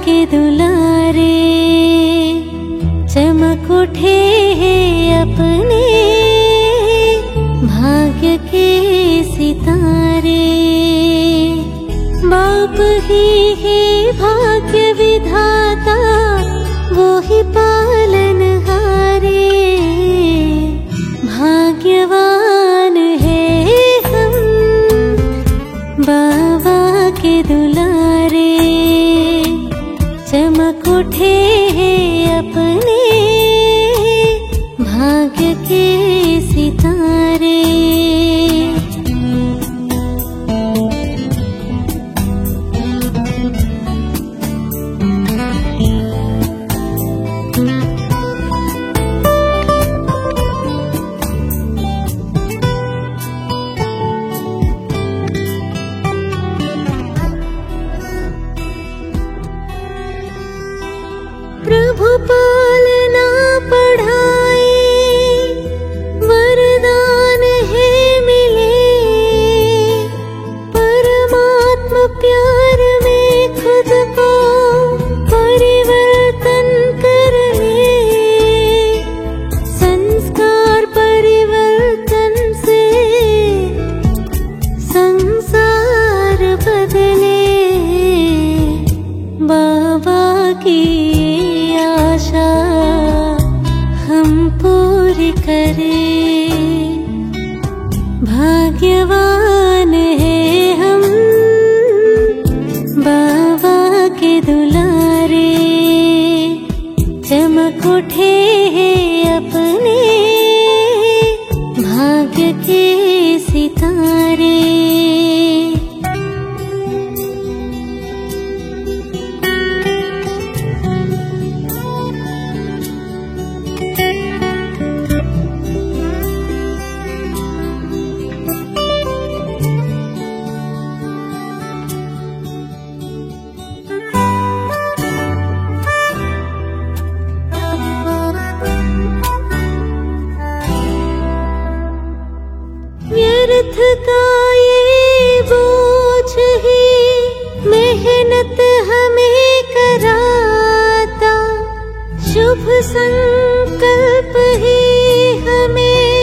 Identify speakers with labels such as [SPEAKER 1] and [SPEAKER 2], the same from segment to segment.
[SPEAKER 1] के दुलारे चमक उठे हैं अपने भाग्य के सितारे। बाप ही है भाग्य विधाता, वो ही पालनहारे। भाग्यवान है हम बाबा के दुलारे, चमक उठे हैं अपने भाग्य के सितारे। प्रभु पालना पढ़ाए, वरदान है मिले। परमात्मा प्यार में खुद को परिवर्तन कर ले। संस्कार परिवर्तन से संसार बदले। बाबा की आशा हम पूरी करें। भाग्यवान है हम बाबा के दुलारे, चमक उठे हैं अपने भाग्य के सितारे। व्यर्थ का ये बोझ ही मेहनत हमें कराता। शुभ संकल्प ही हमें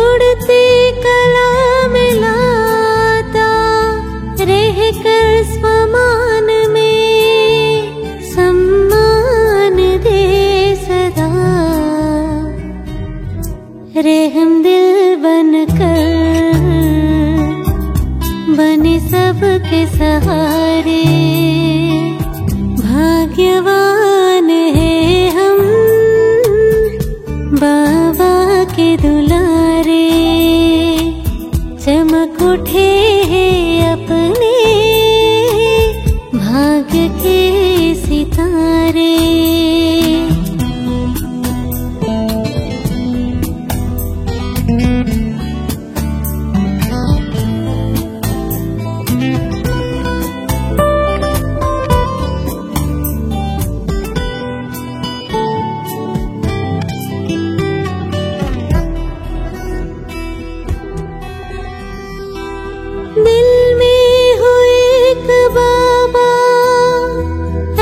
[SPEAKER 1] उड़ती कला में लाता। रहकर स्वमान में सम्मान दे सदा। रहम दिल बनकर बने सबके सहारे। भाग्यवान है हम बाबा के दुलारे, चमक उठे हैं अपने भाग्य के सितारे। दिल में हो एक बाबा,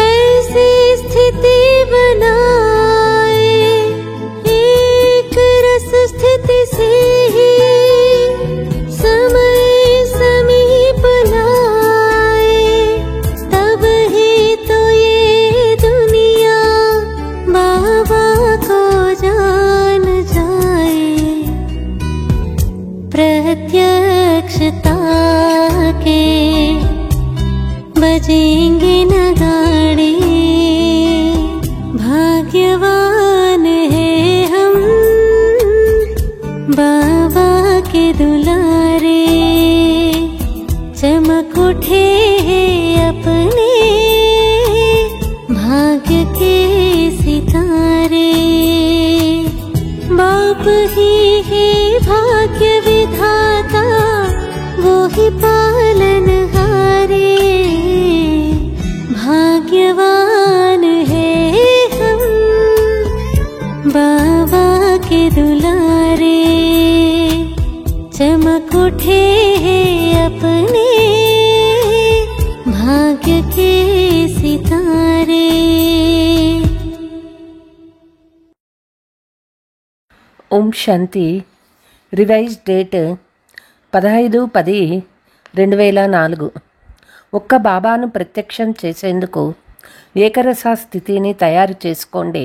[SPEAKER 1] ऐसी स्थिति बनाए। एक रस स्थिति से ही समय समीप लाए। तब ही तो ये दुनिया बाबा को जान जाए। प्रत्यक्षता के बजेंगे नगाड़े। भाग्यवान है हम बाबा के दुलारे, चमक उठे हैं अपने भाग्य के सितारे। बाप ही है भाग्य विधाता, वो ही पालनहारे। भाग्यवान है हम बाबा के दुलारे, चमक उठे हैं अपने भाग्य के सितारे।
[SPEAKER 2] ఓం శాంతి. Revise date 15/10/2004. ఒక్క బాబాను ప్రత్యక్షం చేసేందుకు ఏకరస స్థితిని తయారు చేసుకోండి.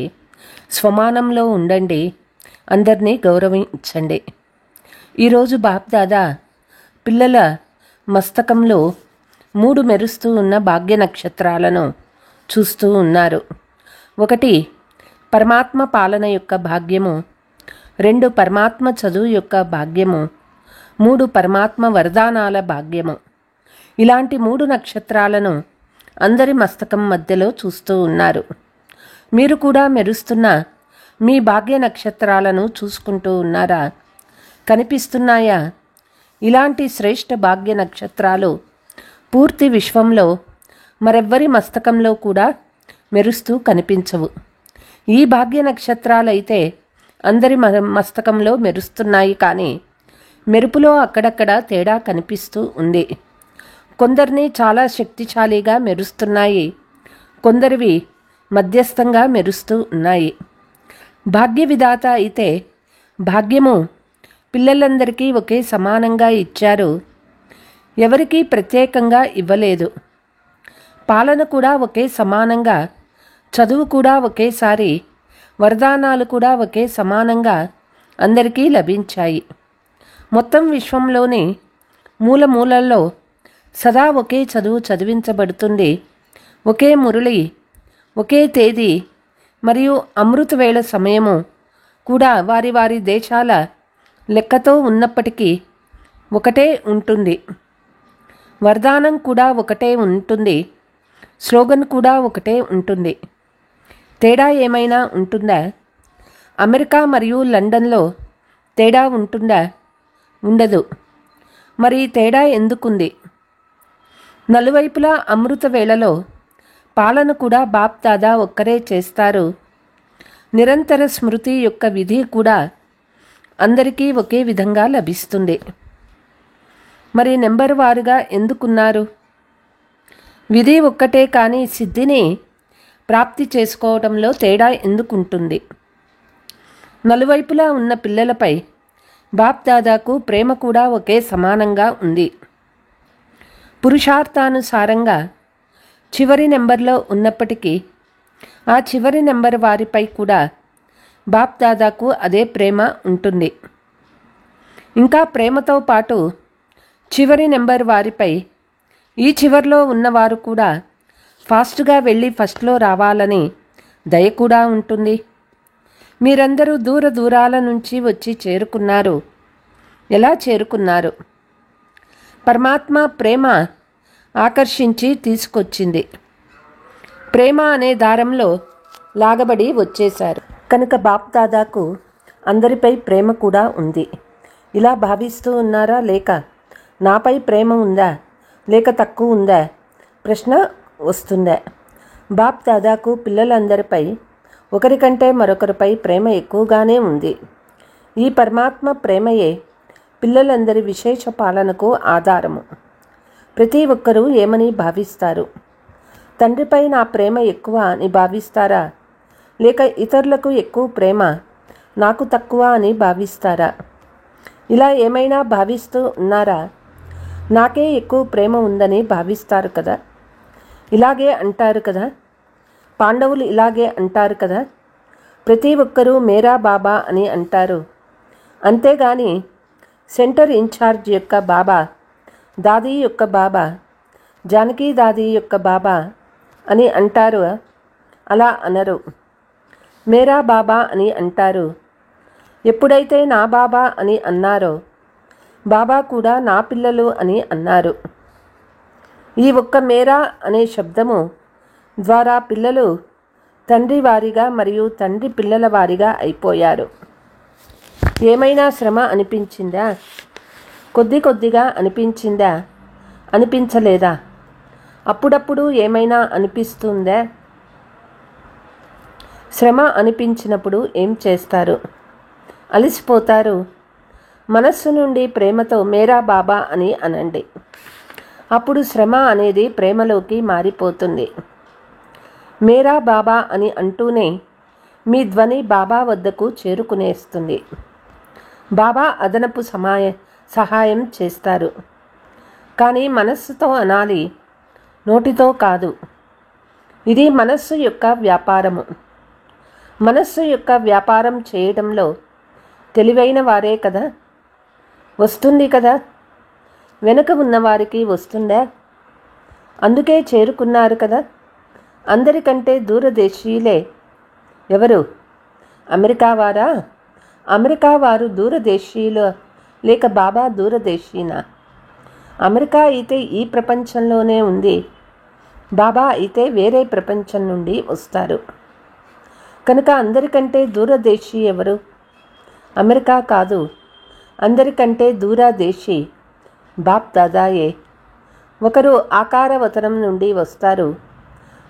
[SPEAKER 2] స్వమానంలో ఉండండి. అందరినీ గౌరవించండి. ఈరోజు బాప్దాదా పిల్లల మస్తకంలో 3 మెరుస్తూ ఉన్న భాగ్య నక్షత్రాలను చూస్తూ ఉన్నారు. 1 పరమాత్మ పాలన యొక్క భాగ్యము, 2 పరమాత్మ చదువు యొక్క భాగ్యము, 3 పరమాత్మ వరదానాల భాగ్యము. ఇలాంటి 3 నక్షత్రాలను అందరి మస్తకం మధ్యలో చూస్తూ ఉన్నారు. మీరు కూడా మెరుస్తున్న మీ భాగ్య నక్షత్రాలను చూసుకుంటూ ఉన్నారా? కనిపిస్తున్నాయా? ఇలాంటి శ్రేష్ఠ భాగ్య నక్షత్రాలు పూర్తి విశ్వంలో మరెవ్వరి మస్తకంలో కూడా మెరుస్తూ కనిపించవు. ఈ భాగ్య నక్షత్రాలైతే అందరి మస్తకంలో మెరుస్తున్నాయి. కానీ మెరుపులో అక్కడక్కడ తేడా కనిపిస్తూ ఉంది. కొందరిని చాలా శక్తిశాలిగా మెరుస్తున్నాయి, కొందరివి మధ్యస్థంగా మెరుస్తూ ఉన్నాయి. భాగ్య విధాత అయితే భాగ్యము పిల్లలందరికీ ఒకే సమానంగా ఇచ్చారు. ఎవరికీ ప్రత్యేకంగా ఇవ్వలేదు. పాలన కూడా ఒకే సమానంగా, చదువు కూడా ఒకేసారి, వరదానాలు కూడా ఒకే సమానంగా అందరికీ లభించాయి. మొత్తం విశ్వంలోని మూలమూలల్లో సదా ఒకే చదువు చదివించబడుతుంది. ఒకే మురళి, ఒకే తేదీ మరియు అమృతవేళ సమయము కూడా వారి వారి దేశాల లెక్కతో ఉన్నప్పటికీ ఒకటే ఉంటుంది. వరదానం కూడా ఒకటే ఉంటుంది. స్లోగన్ కూడా ఒకటే ఉంటుంది. తేడా ఏమైనా ఉంటుందా? అమెరికా మరియు లండన్లో తేడా ఉంటుందా? ఉండదు. మరి తేడా ఎందుకుంది? నలువైపులా అమృత వేళలో పాలన కూడా బాప్ దాదా ఒక్కరే చేస్తారు. నిరంతర స్మృతి యొక్క విధి కూడా అందరికీ ఒకే విధంగా లభిస్తుంది. మరి నెంబర్ వారుగా ఎందుకున్నారు? విధి ఒక్కటే, కానీ సిద్ధిని ప్రాప్తి చేసుకోవడంలో తేడా ఎందుకుంటుంది? నలువైపులా ఉన్న పిల్లలపై బాప్ దాదాకు ప్రేమ కూడా ఒకే సమానంగా ఉంది. పురుషార్థానుసారంగా చివరి నెంబర్లో ఉన్నప్పటికీ ఆ చివరి నెంబర్ వారిపై కూడా బాప్ దాదాకు అదే ప్రేమ ఉంటుంది. ఇంకా ప్రేమతో పాటు చివరి నెంబర్ వారిపై ఈ చివర్లో ఉన్నవారు కూడా ఫాస్ట్గా వెళ్ళి ఫస్ట్లో రావాలని దయ కూడా ఉంటుంది. మీరందరూ దూర దూరాల నుంచి వచ్చి చేరుకున్నారు. ఎలా చేరుకున్నారు? పరమాత్మ ప్రేమ ఆకర్షించి తీసుకొచ్చింది. ప్రేమ అనే దారంలో లాగబడి వచ్చేశారు. కనుక బాప్ దాదాకు అందరిపై ప్రేమ కూడా ఉంది. ఇలా భావిస్తూ ఉన్నారా? లేక నాపై ప్రేమ ఉందా, లేక తక్కువ ఉందా ప్రశ్న వస్తుందా? బాప్ దాదాకు పిల్లలందరిపై ఒకరికంటే మరొకరిపై ప్రేమ ఎక్కువగానే ఉంది. ఈ పరమాత్మ ప్రేమయే పిల్లలందరి విశేష పాలనకు ఆధారము. ప్రతి ఒక్కరూ ఏమని భావిస్తారు? తండ్రిపై నా ప్రేమ ఎక్కువ అని భావిస్తారా? లేక ఇతరులకు ఎక్కువ ప్రేమ, నాకు తక్కువ అని భావిస్తారా? ఇలా ఏమైనా భావిస్తూ ఉన్నారా? నాకే ఎక్కువ ప్రేమ ఉందని భావిస్తారు కదా. ఇలాగే అంటారు కదా. పాండవులు ఇలాగే అంటారు కదా. ప్రతి ఒక్కరూ మేరా బాబా అని అంటారు. అంతేగాని సెంటర్ ఇన్ఛార్జ్ యొక్క బాబా, దాదీ యొక్క బాబా, జానకి దాదీ యొక్క బాబా అని అంటారు. అలా అనరు. మేరా బాబా అని అంటారు. ఎప్పుడైతే నా బాబా అని అన్నారో బాబా కూడా నా పిల్లలు అని అన్నారు. ఈ ఒక్క మేరా అనే శబ్దము ద్వారా పిల్లలు తండ్రి వారిగా మరియు తండ్రి పిల్లల వారిగా అయిపోయారు. ఏమైనా శ్రమ అనిపించిందా? కొద్ది కొద్దిగా అనిపించిందా? అనిపించలేదా? అప్పుడప్పుడు ఏమైనా అనిపిస్తుందా? శ్రమ అనిపించినప్పుడు ఏం చేస్తారు? అలసిపోతారు. మనస్సు నుండి ప్రేమతో మేరా బాబా అని అనండి. అప్పుడు శ్రమ అనేది ప్రేమలోకి మారిపోతుంది. మేరా బాబా అని అంటూనే మీ ధ్వని బాబా వద్దకు చేరుకునేస్తుంది. బాబా అదనపు సహాయం చేస్తారు. కానీ మనస్సుతో అనాలి, నోటితో కాదు. ఇది మనస్సు యొక్క వ్యాపారము. మనస్సు యొక్క వ్యాపారం చేయడంలో తెలివైన వారే కదా. వస్తుంది కదా, వెనుక ఉన్నవారికి వస్తుందా? అందుకే చేరుకున్నారు కదా. అందరికంటే దూరదేశీయులే. ఎవరు? అమెరికా వారా? అమెరికా వారు దూరదేశీయులు లేక బాబా దూరదేశీనా? అమెరికా అయితే ఈ ప్రపంచంలోనే ఉంది, బాబా అయితే వేరే ప్రపంచం నుండి వస్తారు. కనుక అందరికంటే దూరదేశీ ఎవరు? అమెరికా కాదు. అందరికంటే దూరదేశీ బాప్ దాదాయే. ఒకరు ఆకారవతనం నుండి వస్తారు,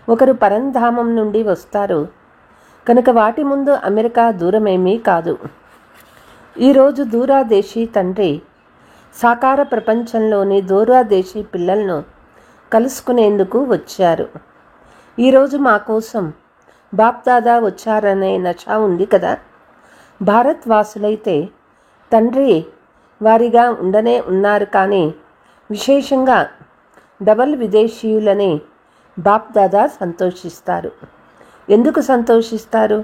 [SPEAKER 2] ఒకరు పరంధామం నుండి వస్తారు. కనుక వాటి ముందు అమెరికా దూరమేమీ కాదు. ఈరోజు దూరదేశీ తండ్రి సాకార ప్రపంచంలోని దూరదేశీ పిల్లలను కలుసుకునేందుకు వచ్చారు. ఈరోజు మా కోసం బాప్దాదా వచ్చారనే నషా ఉంది కదా. భారత్ వాసులైతే తండ్రి వారిగా ఉండనే ఉన్నారు. కానీ విశేషంగా డబల్ విదేశీయులని బాప్దాదా సంతోషిస్తారు. ఎందుకు సంతోషిస్తారు?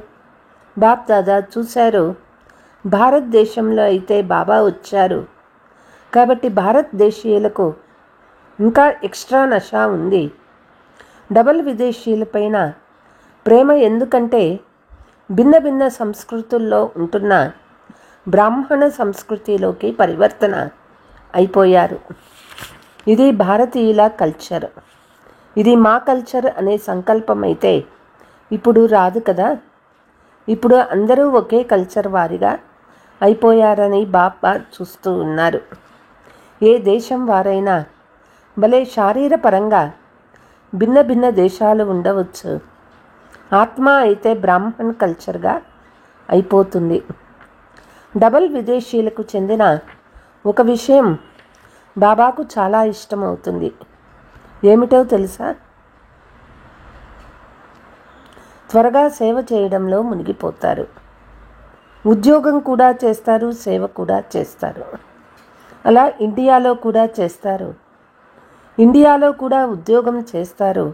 [SPEAKER 2] బాప్దాదా చూశారు, భారతదేశంలో అయితే బాబా వచ్చారు కాబట్టి భారతదేశీయులకు ఇంకా ఎక్స్ట్రా నషా ఉంది. డబల్ విదేశీయులపైన ప్రేమ ఎందుకంటే భిన్న భిన్న సంస్కృతుల్లో ఉంటున్న బ్రాహ్మణ సంస్కృతిలోకి పరివర్తన అయిపోయారు. ఇది భారతీయుల కల్చర్, ఇది మా కల్చర్ అనే సంకల్పం అయితే ఇప్పుడు రాదు కదా. ఇప్పుడు అందరూ ఒకే కల్చర్ వారిగా అయిపోయారని బాబా చూస్తూ ఉన్నారు. ఏ దేశం వారైనా భలే శారీరపరంగా భిన్న భిన్న దేశాలు ఉండవచ్చు, ఆత్మ అయితే బ్రాహ్మణ్ కల్చర్గా అయిపోతుంది. డబల్ విదేశీయులకు చెందిన ఒక విషయం బాబాకు చాలా ఇష్టమవుతుంది. ఏమిటో తెలుసా? త్వరగా సేవ చేయడంలో మునిగిపోతారు. ఉద్యోగం కూడా చేస్తారు, సేవ కూడా చేస్తారు. అలా ఇండియాలో కూడా చేస్తారు, ఇండియాలో కూడా ఉద్యోగం చేస్తారు.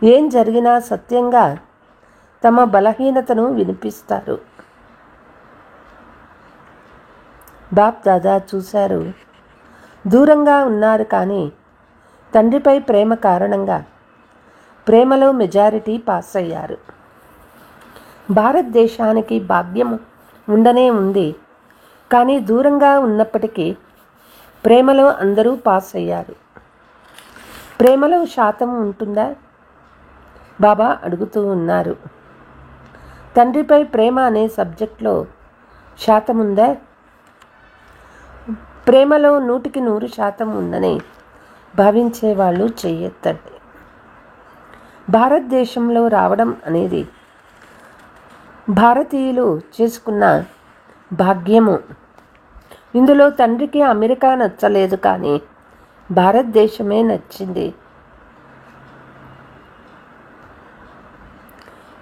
[SPEAKER 2] ఏం జరిగినా సత్యంగా తమ బలహీనతను వినిపిస్తారు. బాప్ దాదా చూశారు, దూరంగా ఉన్నారు కానీ తండ్రిపై ప్రేమ కారణంగా ప్రేమలో మెజారిటీ పాస్ అయ్యారు. భారతదేశానికి భాగ్యం ఉండనే ఉంది, కానీ దూరంగా ఉన్నప్పటికీ ప్రేమలో అందరూ పాస్ అయ్యారు. ప్రేమలో శాతం ఉంటుందా? బాబా అడుగుతూ ఉన్నారు. తండ్రిపై ప్రేమ అనే సబ్జెక్ట్లో శాతం ఉందా? ప్రేమలో 100% ఉందని భావించే వాళ్ళు చెయ్యెత్తండి. భారతదేశంలో రావడం అనేది భారతీయులు చేసుకున్న భాగ్యము. ఇందులో తండ్రికి అమెరికా నచ్చలేదు, కానీ భారతదేశమే నచ్చింది.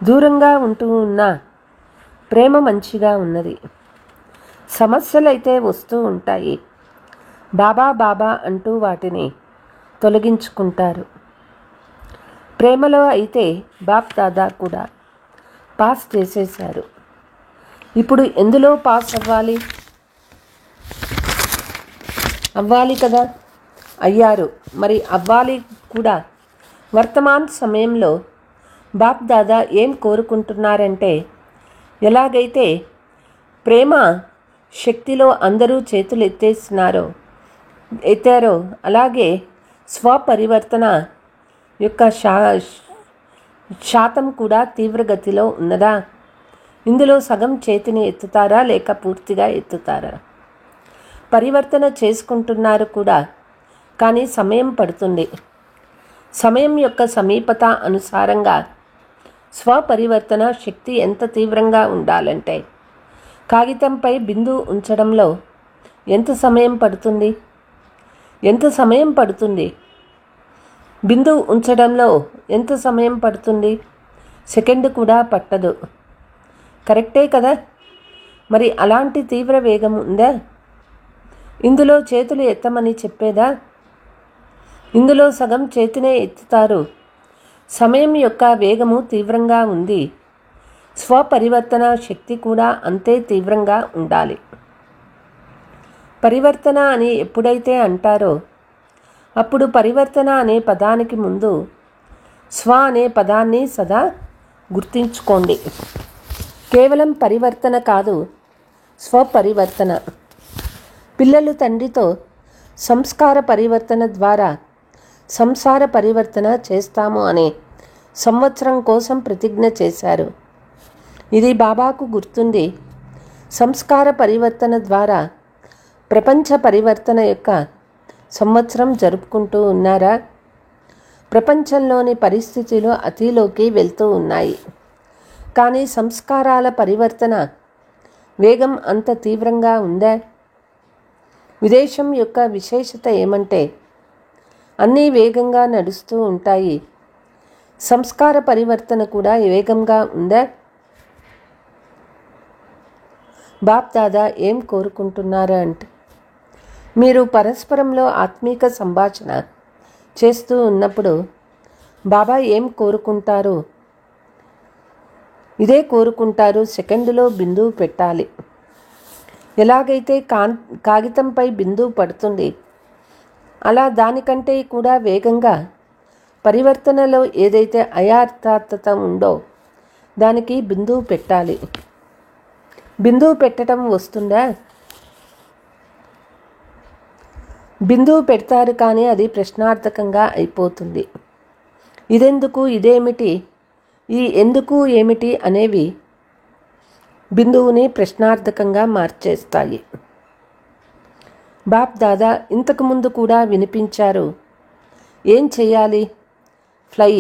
[SPEAKER 2] దూరంగా ఉంటూ ఉన్న ప్రేమ మంచిగా ఉన్నది. సమస్యలైతే వస్తూ ఉంటాయి. బాబా బాబా అంటూ వాటిని తొలగించుకుంటారు. ప్రేమలో అయితే బాప్ దాదా కూడా పాస్ చేసేశారు. ఇప్పుడు ఎందులో పాస్ అవ్వాలి కదా. అయ్యారు, మరి అవ్వాలి కూడా. వర్తమాన సమయంలో బాప్ దాదా ఏం కోరుకుంటున్నారంటే, ఎలాగైతే ప్రేమ శక్తిలో అందరూ చేతులు ఎత్తారో అలాగే స్వపరివర్తన యొక్క శాతం కూడా తీవ్రగతిలో ఉన్నదా? ఇందులో సగం చేతిని ఎత్తుతారా లేక పూర్తిగా ఎత్తుతారా? పరివర్తన చేసుకుంటున్నారు కూడా, కానీ సమయం పడుతుంది. సమయం యొక్క సమీపత అనుసారంగా స్వపరివర్తన శక్తి ఎంత తీవ్రంగా ఉండాలంటే కాగితంపై బిందువు ఉంచడంలో ఎంత సమయం పడుతుంది? బిందువు ఉంచడంలో ఎంత సమయం పడుతుంది? సెకండ్ కూడా పట్టదు. కరెక్టే కదా. మరి అలాంటి తీవ్ర వేగం ఉందా? ఇందులో చేతులు ఎత్తమని చెప్పేదా? ఇందులో సగం చేతినే ఎత్తుతారు. సమయం యొక్క వేగము తీవ్రంగా ఉంది. స్వపరివర్తన శక్తి కూడా అంతే తీవ్రంగా ఉండాలి. పరివర్తన అని ఎప్పుడైతే అంటారో అప్పుడు పరివర్తన అనే పదానికి ముందు స్వ అనే పదాన్ని సదా గుర్తుంచుకోండి. కేవలం పరివర్తన కాదు, స్వపరివర్తన. పిల్లలు తండ్రితో సంస్కార పరివర్తన ద్వారా సంసార పరివర్తన చేస్తాము అనే సంవత్సరం కోసం ప్రతిజ్ఞ చేశారు. ఇది బాబాకు గుర్తుంది. సంస్కార పరివర్తన ద్వారా ప్రపంచ పరివర్తన యొక్క సంవత్సరం జరుపుకుంటూ ఉన్నారా? ప్రపంచంలోని పరిస్థితులు అతిలోకి వెళ్తూ ఉన్నాయి. కానీ సంస్కారాల పరివర్తన వేగం అంత తీవ్రంగా ఉందా? విదేశం యొక్క విశేషత ఏమంటే అన్నీ వేగంగా నడుస్తూ ఉంటాయి. సంస్కార పరివర్తన కూడా వేగంగా ఉందా? బాప్ దాదా ఏం కోరుకుంటున్నారు అంటే, మీరు పరస్పరంలో ఆత్మీక సంభాషణ చేస్తూ ఉన్నప్పుడు బాబా ఏం కోరుకుంటారు? ఇదే కోరుకుంటారు. సెకండులో బిందువు పెట్టాలి. ఎలాగైతే కాగితంపై బిందువు పడుతుంది, అలా దానికంటే కూడా వేగంగా పరివర్తనలో ఏదైతే అయార్థార్థత ఉందో దానికి బిందువు పెట్టాలి. బిందువు పెట్టడం వస్తుందా? బిందువు పెడతారు కానీ అది ప్రశ్నార్థకంగా అయిపోతుంది. ఇదెందుకు, ఇదేమిటి, ఈ ఎందుకు ఏమిటి అనేవి బిందువుని ప్రశ్నార్థకంగా మార్చేస్తాయి. బాప్ దాదా ఇంతకుముందు కూడా వినిపించారు. ఏం చెయ్యాలి? ఫ్లై,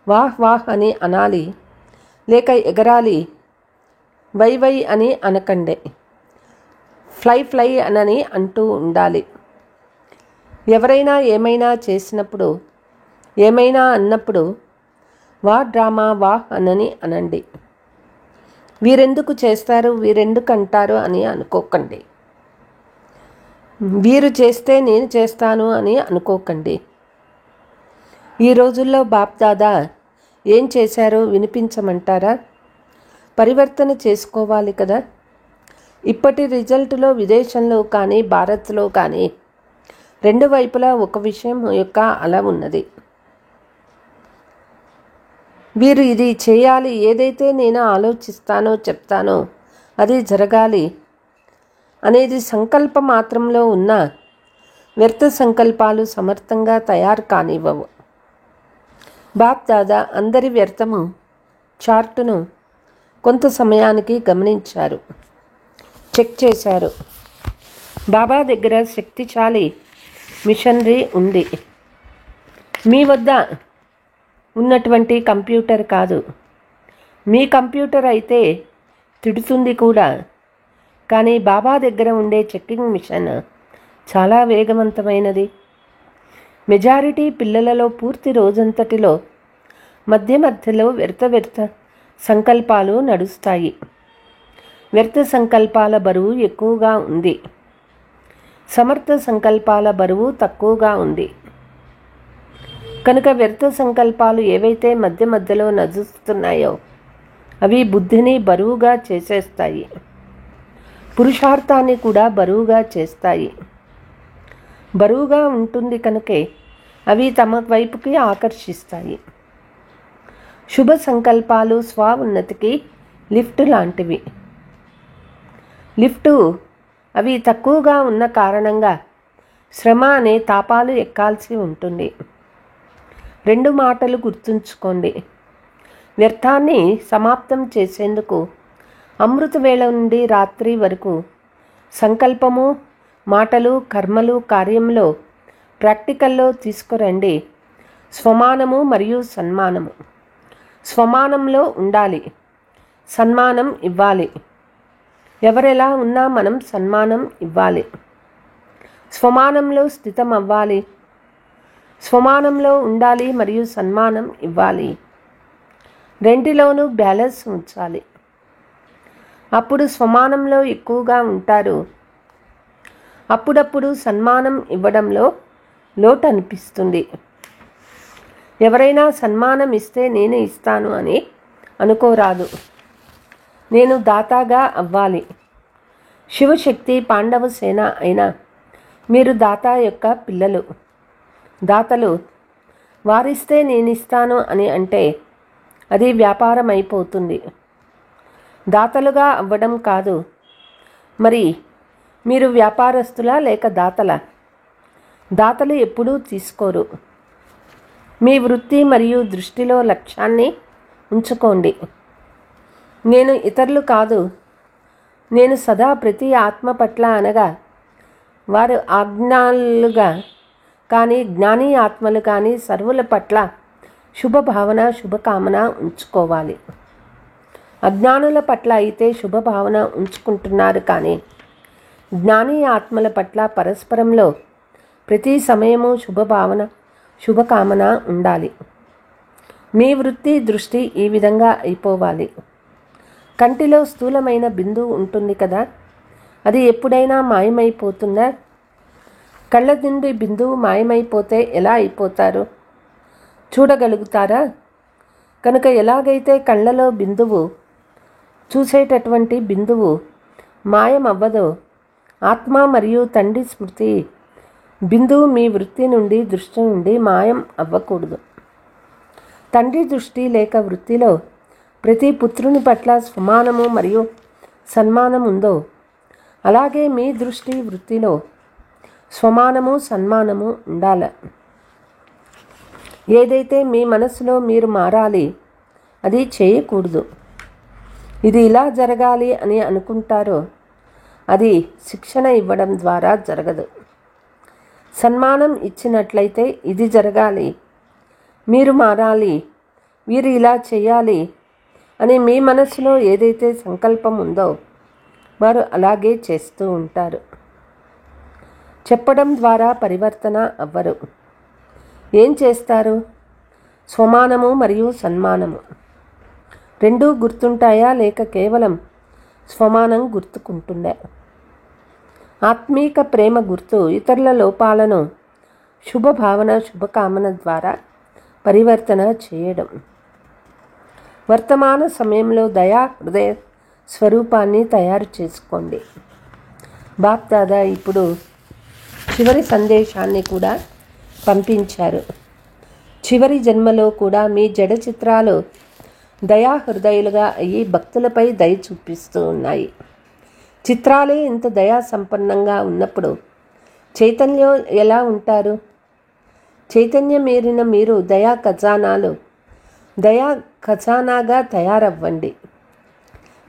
[SPEAKER 2] వాహ్ వాహ్ అని అనాలి, లేక ఎగరాలి. వై వై అని అనకండే, ఫ్లై ఫ్లై అనని అంటూ ఉండాలి. ఎవరైనా ఏమైనా చేసినప్పుడు, ఏమైనా అన్నప్పుడు వా డ్రామా వాహ్ అనని అనండి. వీరెందుకు చేస్తారు, వీరెందుకు అంటారు అని అనుకోకండి. వీరు చేస్తే నేను చేస్తాను అని అనుకోకండి. ఈ రోజుల్లో బాప్ దాదా ఏం చేశారో వినిపించమంటారా? పరివర్తన చేసుకోవాలి కదా. ఇప్పటి రిజల్ట్లో విదేశంలో కానీ భారత్లో కానీ రెండు వైపులా ఒక విషయం యొక్క అల ఉన్నది. వీరు ఇది చేయాలి, ఏదైతే నేను ఆలోచిస్తానో చెప్తానో అది జరగాలి అనేది సంకల్ప మాత్రంలో ఉన్న వ్యర్థ సంకల్పాలు సమర్థంగా తయారు కానివ్వవు. బాప్ దాదా అందరి వ్యర్థము చార్టును కొంత సమయానికి గమనించారు, చెక్ చేశారు. బాబా దగ్గర శక్తిశాలి మిషనరీ ఉంది. మీ వద్ద ఉన్నటువంటి కంప్యూటర్ కాదు. మీ కంప్యూటర్ అయితే తిడుతుంది కూడా, కానీ బాబా దగ్గర ఉండే చెక్కింగ్ మిషన్ చాలా వేగవంతమైనది. మెజారిటీ పిల్లలలో పూర్తి రోజంతటిలో మధ్యలో వ్యర్థ సంకల్పాలు నడుస్తాయి. వ్యర్థ సంకల్పాల బరువు ఎక్కువగా ఉంది, సమర్థ సంకల్పాల బరువు తక్కువగా ఉంది. కనుక వ్యర్థ సంకల్పాలు ఏవైతే మధ్యలో నడుస్తున్నాయో అవి బుద్ధిని బరువుగా చేసేస్తాయి, పురుషార్థాన్ని కూడా బరువుగా చేస్తాయి. బరువుగా ఉంటుంది కనుకే అవి తమ వైపుకి ఆకర్షిస్తాయి. శుభ సంకల్పాలు స్వ ఉన్నతికి లిఫ్ట్ లాంటివి. లిఫ్టు అవి తక్కువగా ఉన్న కారణంగా శ్రమ అనే తాపాలు ఎక్కాల్సి ఉంటుంది. రెండు మాటలు గుర్తుంచుకోండి. వ్యర్థాన్ని సమాప్తం చేసేందుకు అమృత వేళ నుండి రాత్రి వరకు సంకల్పము, మాటలు, కర్మలు, కార్యంలో ప్రాక్టికల్లో తీసుకురండి. స్వమానము మరియు సన్మానము. స్వమానంలో ఉండాలి, సన్మానం ఇవ్వాలి. ఎవరెలా ఉన్నా మనం సన్మానం ఇవ్వాలి. స్వమానంలో స్థితం అవ్వాలి, స్వమానంలో ఉండాలి మరియు సన్మానం ఇవ్వాలి. రెండిలోనూ బ్యాలెన్స్ ఉంచాలి. అప్పుడు స్వమానంలో ఎక్కువగా ఉంటారు. అప్పుడప్పుడు సన్మానం ఇవ్వడంలో లోటు అనిపిస్తుంది. ఎవరైనా సన్మానం ఇస్తే నేను ఇస్తాను అని అనుకోరాదు. నేను దాతాగా అవ్వాలి. శివశక్తి పాండవ సేన అయినా మీరు దాత యొక్క పిల్లలు, దాతలు. వారిస్తే నేనిస్తాను అని అంటే అది వ్యాపారం అయిపోతుంది. దాతలుగా అవ్వడం కాదు. మరి మీరు వ్యాపారస్తులా లేక దాతలా? దాతలు ఎప్పుడూ తీసుకోరు. మీ వృత్తి మరియు దృష్టిలో లక్ష్యాన్ని ఉంచుకోండి. నేను ఇతరులు కాదు, నేను సదా ప్రతి ఆత్మ పట్ల అనగా వారు ఆజ్ఞాలుగా కానీ జ్ఞాని ఆత్మలు కానీ సర్వుల పట్ల శుభభావన శుభకామన ఉంచుకోవాలి. అజ్ఞానుల పట్ల అయితే శుభభావన ఉంచుకుంటున్నారు, కానీ జ్ఞాని ఆత్మల పట్ల పరస్పరంలో ప్రతి సమయము శుభభావన శుభకామన ఉండాలి. మీ వృత్తి దృష్టి ఈ విధంగా అయిపోవాలి. కంటిలో స్థూలమైన బిందువు ఉంటుంది కదా, అది ఎప్పుడైనా మాయమైపోతుందా? కళ్ళ నుండి బిందువు మాయమైపోతే ఎలా అయిపోతారు? చూడగలుగుతారా? కనుక ఎలాగైతే కళ్ళలో బిందువు, చూసేటటువంటి బిందువు మాయమవ్వదో, ఆత్మ మరియు తండ్రి స్మృతి బిందువు మీ వృత్తి నుండి దృష్టి నుండి మాయం అవ్వకూడదు. తండ్రి దృష్టి లేక వృత్తిలో ప్రతి పుత్రుని పట్ల స్వమానము మరియు సన్మానం ఉందో, అలాగే మీ దృష్టి వృత్తిలో స్వమానము సన్మానము ఉండాలి. ఏదైతే మీ మనసులో మీరు మారాలి అది చేయకూడదు. ఇది ఇలా జరగాలి అని అనుకుంటారో అది శిక్షణ ఇవ్వడం ద్వారా జరగదు. సన్మానం ఇచ్చినట్లయితే ఇది జరగాలి, మీరు మారాలి, వీరు ఇలా చేయాలి అని మీ మనసులో ఏదైతే సంకల్పం ఉందో వారు అలాగే చేస్తూ ఉంటారు. చెప్పడం ద్వారా పరివర్తన అవ్వరు. ఏం చేస్తారు? స్వమానము మరియు సన్మానము రెండూ గుర్తుంటాయా లేక కేవలం స్వమానం గుర్తుకుంటుందా? ఆత్మీక ప్రేమ గుర్తు ఇతరుల లోపాలను శుభభావన శుభకామన ద్వారా పరివర్తన చేయడం. వర్తమాన సమయంలో దయా హృదయ స్వరూపాన్ని తయారు చేసుకోండి. బాప్ దాదా ఇప్పుడు చివరి సందేశాన్ని కూడా పంపించారు. చివరి జన్మలో కూడా మీ జడ చిత్రాలు దయా హృదయులుగా అయ్యి భక్తులపై దయ చూపిస్తూ ఉన్నాయి. చిత్రాలే ఇంత దయా సంపన్నంగా ఉన్నప్పుడు చైతన్యం ఎలా ఉంటారు? చైతన్యం మీరిన మీరు దయా ఖజానాగా తయారవ్వండి.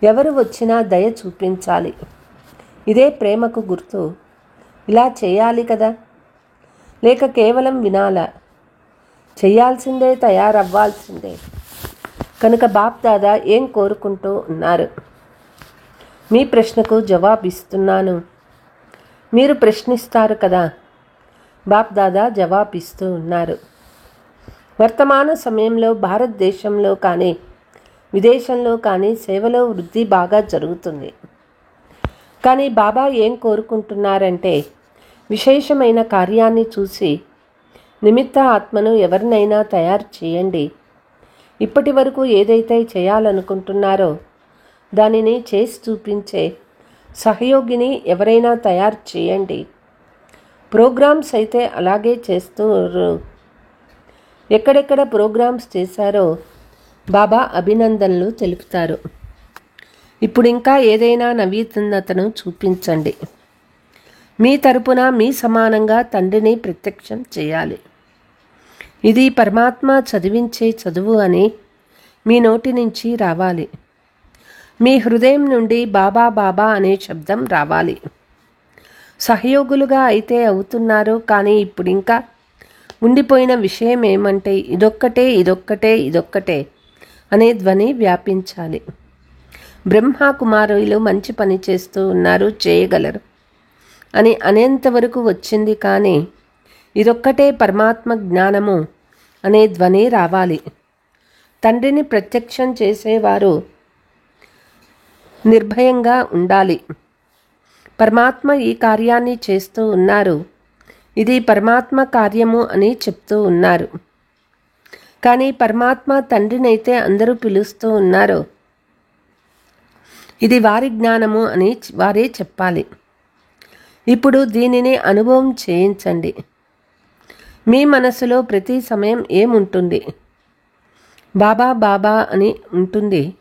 [SPEAKER 2] ఎవరు వచ్చినా దయ చూపించాలి. ఇదే ప్రేమకు గుర్తు. ఇలా చేయాలి కదా, లేక కేవలం వినాలా? చేయాల్సిందే, తయారవ్వాల్సిందే. కనుక బాప్ దాదా ఏం కోరుకుంటూ ఉన్నారు? మీ ప్రశ్నకు జవాబిస్తున్నాను. మీరు ప్రశ్నిస్తారు కదా, బాప్ దాదా జవాబిస్తూ ఉన్నారు. వర్తమాన సమయంలో భారతదేశంలో కానీ విదేశంలో కానీ సేవలో వృద్ధి బాగా జరుగుతుంది. కానీ బాబా ఏం కోరుకుంటున్నారంటే విశేషమైన కార్యాన్ని చూసి నిమిత్త ఆత్మను ఎవరినైనా తయారు చేయండి. ఇప్పటి వరకు ఏదైతే చేయాలనుకుంటున్నారో దానిని చేసి చూపించే సహయోగిని ఎవరైనా తయారు చేయండి. ప్రోగ్రామ్స్ అయితే అలాగే చేస్తారు. ఎక్కడెక్కడ ప్రోగ్రామ్స్ చేశారో బాబా అభినందనలు తెలుపుతారు. ఇప్పుడు ఇంకా ఏదైనా నవీనతను చూపించండి. మీ తరపున మీ సమానంగా తండ్రిని ప్రత్యక్షం చేయాలి. ఇది పరమాత్మ చదివించే చదువు అని మీ నోటి నుంచి రావాలి. మీ హృదయం నుండి బాబా బాబా అనే శబ్దం రావాలి. సహయోగులుగా అయితే అవుతున్నారు, కానీ ఇప్పుడు ఇంకా ఉండిపోయిన విషయం ఏమంటే ఇదొక్కటే ఇదొక్కటే ఇదొక్కటే అనే ధ్వని వ్యాపించాలి. బ్రహ్మ కుమారులు మంచి పని చేస్తూ ఉన్నారు, చేయగలరు అని అనేంతవరకు వచ్చింది. కానీ ఇదొక్కటే పరమాత్మ జ్ఞానము అనే ధ్వని రావాలి. తండ్రిని ప్రత్యక్షం చేసేవారు నిర్భయంగా ఉండాలి. పరమాత్మ ఈ కార్యాన్ని చేస్తూ ఉన్నారు, ఇది పరమాత్మ కార్యము అని చెప్తూ ఉన్నారు. కానీ పరమాత్మ తండ్రినైతే అందరూ పిలుస్తూ ఉన్నారు, ఇది వారి జ్ఞానము అని వారే చెప్పాలి. ఇప్పుడు దీనిని అనుభవం చేయించండి. మీ మనసులో ప్రతి సమయం ఏముంటుంది? బాబా బాబా అని ఉంటుంది.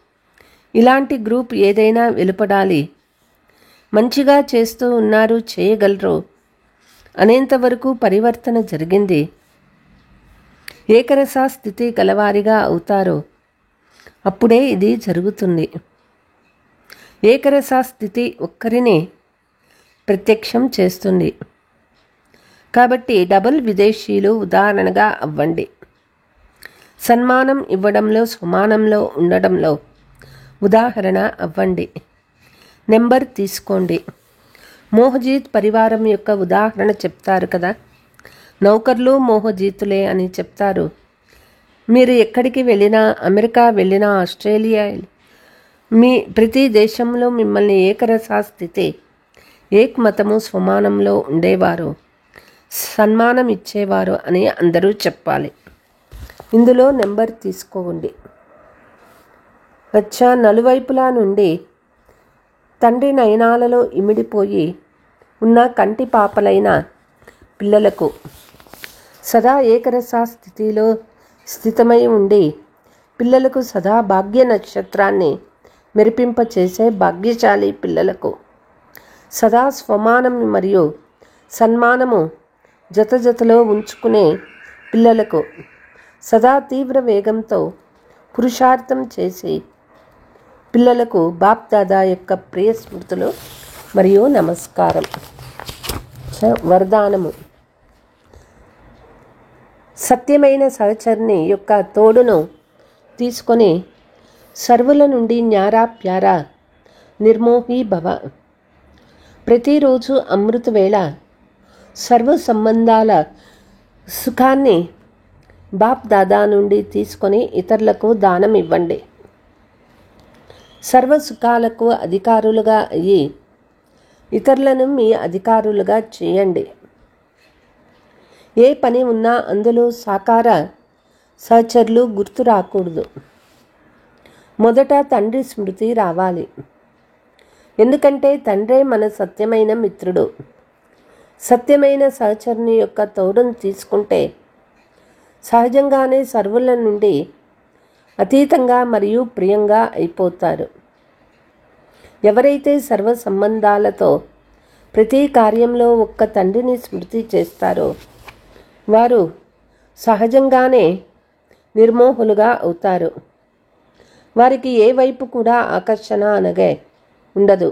[SPEAKER 2] ఇలాంటి గ్రూప్ ఏదైనా వెలుపడాలి, మంచిగా చేస్తూ ఉన్నారు, చేయగలరు అనేంతవరకు పరివర్తన జరిగింది. ఏకరస స్థితి గలవారిగా అవుతారు, అప్పుడే ఇది జరుగుతుంది. ఏకరస స్థితి ఒక్కరిని ప్రత్యక్షం చేస్తుంది. కాబట్టి డబుల్ విదేశీయులు ఉదాహరణగా అవ్వండి. సన్మానం ఇవ్వడంలో, సమానంలో ఉండడంలో ఉదాహరణ అవ్వండి. నెంబర్ తీసుకోండి. మోహజీత్ పరివారం యొక్క ఉదాహరణ చెప్తారు కదా, నౌకర్లు మోహజీతులే అని చెప్తారు. మీరు ఎక్కడికి వెళ్ళినా, అమెరికా వెళ్ళినా, ఆస్ట్రేలియా, మీ ప్రతి దేశంలో మిమ్మల్ని ఏకరసా స్థితి, ఏకమతము, స్వమానంలో ఉండేవారు, సన్మానం ఇచ్చేవారు అని అందరూ చెప్పాలి. ఇందులో నెంబర్ తీసుకోండి. వచ్చా నలువైపులా నుండి తండ్రి నయనాలలో ఇమిడిపోయి ఉన్న కంటి పాపలైన పిల్లలకు సదా ఏకరసా స్థితిలో స్థితమై ఉండి పిల్లలకు సదా భాగ్య నక్షత్రాన్ని మెరిపింపచేసే భాగ్యశాలి పిల్లలకు సదా స్వమానం మరియు సన్మానము జతజతలో ఉంచుకునే పిల్లలకు సదా తీవ్ర వేగంతో పురుషార్థం చేసి పిల్లలకు బాప్ దాదా యొక్క ప్రియ స్మృతులు మరియు నమస్కారం. వరదానము. సత్యమైన సహచరుని యొక్క తోడును తీసుకొని సర్వుల నుండి న్యారా ప్యారా నిర్మోహీ భవ. ప్రతిరోజు అమృత వేళ సర్వ సంబంధాల సుఖాన్ని బాప్ దాదా నుండి తీసుకొని ఇతరులకు దానం ఇవ్వండి. సర్వ సుఖాలకు అధికారులుగా అయ్యి ఇతరులను మీ అధికారులుగా చేయండి. ఏ పని ఉన్నా అందులో సాకార సహచరులు గుర్తు రాకూడదు. మొదట తండ్రి స్మృతి రావాలి. ఎందుకంటే తండ్రే మన సత్యమైన మిత్రుడు. సత్యమైన సహచరుని యొక్క తోడును తీసుకుంటే సహజంగానే సర్వుల నుండి అతీతంగా మరియు ప్రియంగా అయిపోతారు. ఎవరైతే సర్వ సంబంధాలతో ప్రతి కార్యంలో ఒక్క తండ్రిని స్మృతి చేస్తారో వారు సహజంగానే నిర్మోహులుగా అవుతారు. వారికి ఏ వైపు కూడా ఆకర్షణ అనగా ఉండదు.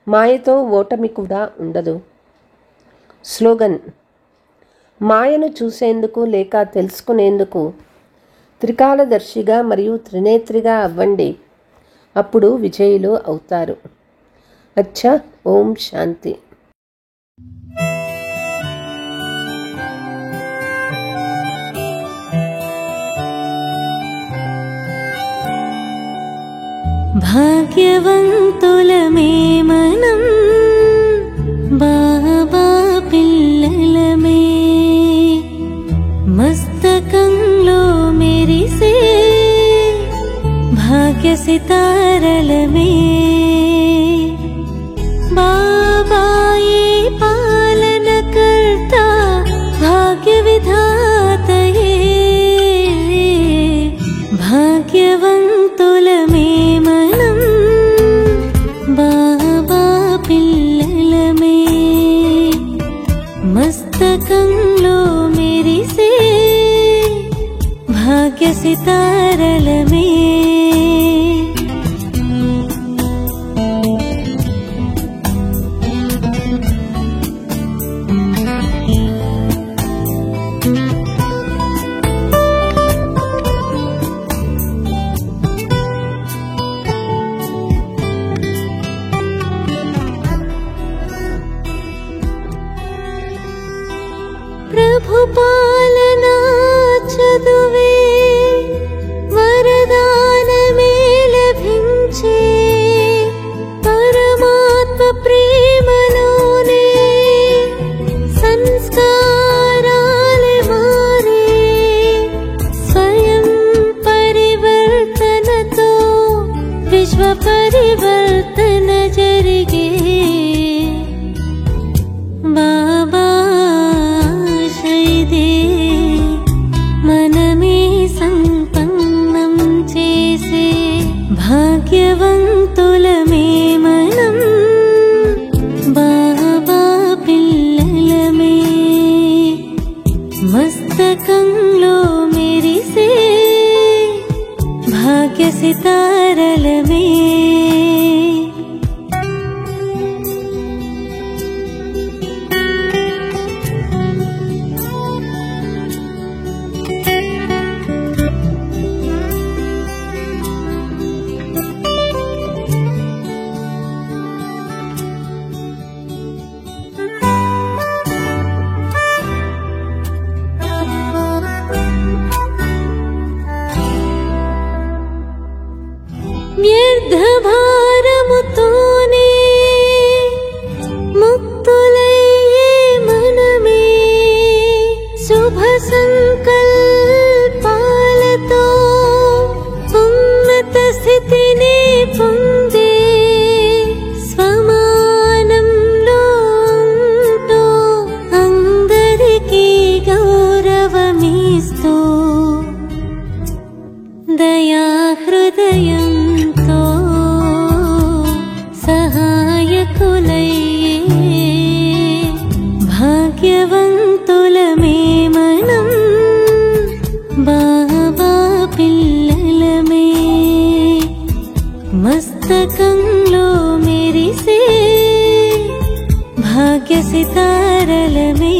[SPEAKER 2] మాయతో ఓటమి కూడా ఉండదు. స్లోగన్. మాయను చూసేందుకు లేక తెలుసుకునేందుకు త్రికాలదర్శిగా మరియు త్రినేత్రిగా అవ్వండి. అప్పుడు విజయులు అవుతారు. అచ్చా. ఓం శాంతి.
[SPEAKER 1] భాగ్యవంతులమే మనం బాబా పిల్లలమే. మస్తకంలో మెరిసే భాగ్య సితారలమే. బాబాయే పాలనకర్త భాగ్య విధాతయే. భాగ్యవంతులమే మనం బాబా పిల్లలమే. మస్తకంలో మెరిసే భాగ్య సితారలమే. ప్రభు పాలనా చదువే వరదాన విశ్వ పరివర్తన జరిగే బాబా ఆశయిదే మనమే సంపన్నం చేసే భాగ్యవంతులమే మనం బాబా పిల్లలమే మస్తకంలో మెరిసే భాగ్య సితారలమే వ్యర్థ భారముతోనే ముక్తులయ్యే మనమే శుభ సంకల్పాలతో ఉన్నత స్థితిని పొందే స్వమానంలో ఉంటూ అందరికీ గౌరవమిస్తూ దయా హృదయం భాగ్యవంతులమే మనం బాబా పిల్లలమే మస్తకంలో మెరిసే భాగ్య సితారలమే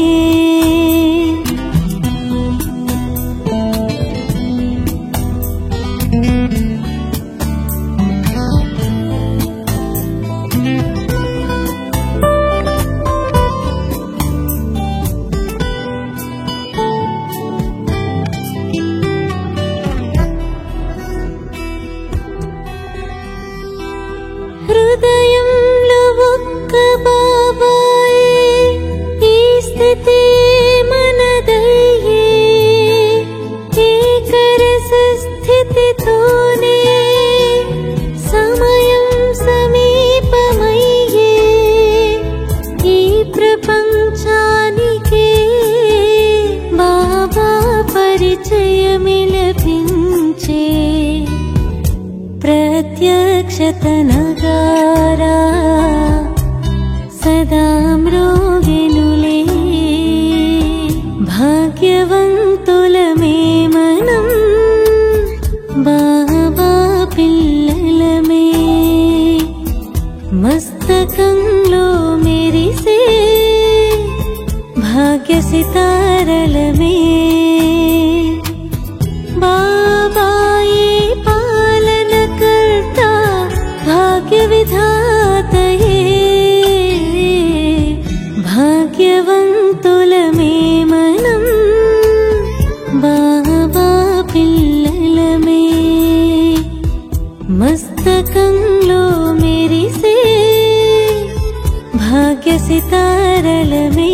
[SPEAKER 1] హృదయంలో ఒక్క బాబాయే ఈ స్థితి మనదయ్యే ఏకరస స్థితితోనే సమయం సమీపమయ్యే ఈ ప్రపంచానికే బాబా పరిచయమి లభించే ప్రత్యక్షత నగారా సదా మ్రోగెనులే భాగ్యవంతులమే మనం బాబా పిల్లలమే మస్తకంలో మెరిసే భాగ్య సితారలమే బాబాయే పాలనకర్త భాగ్య విధాతయే భాగ్యవంతులమే మనం బాబా పిల్లలమే మస్తకంలో మెరిసే భాగ్య సితారలమే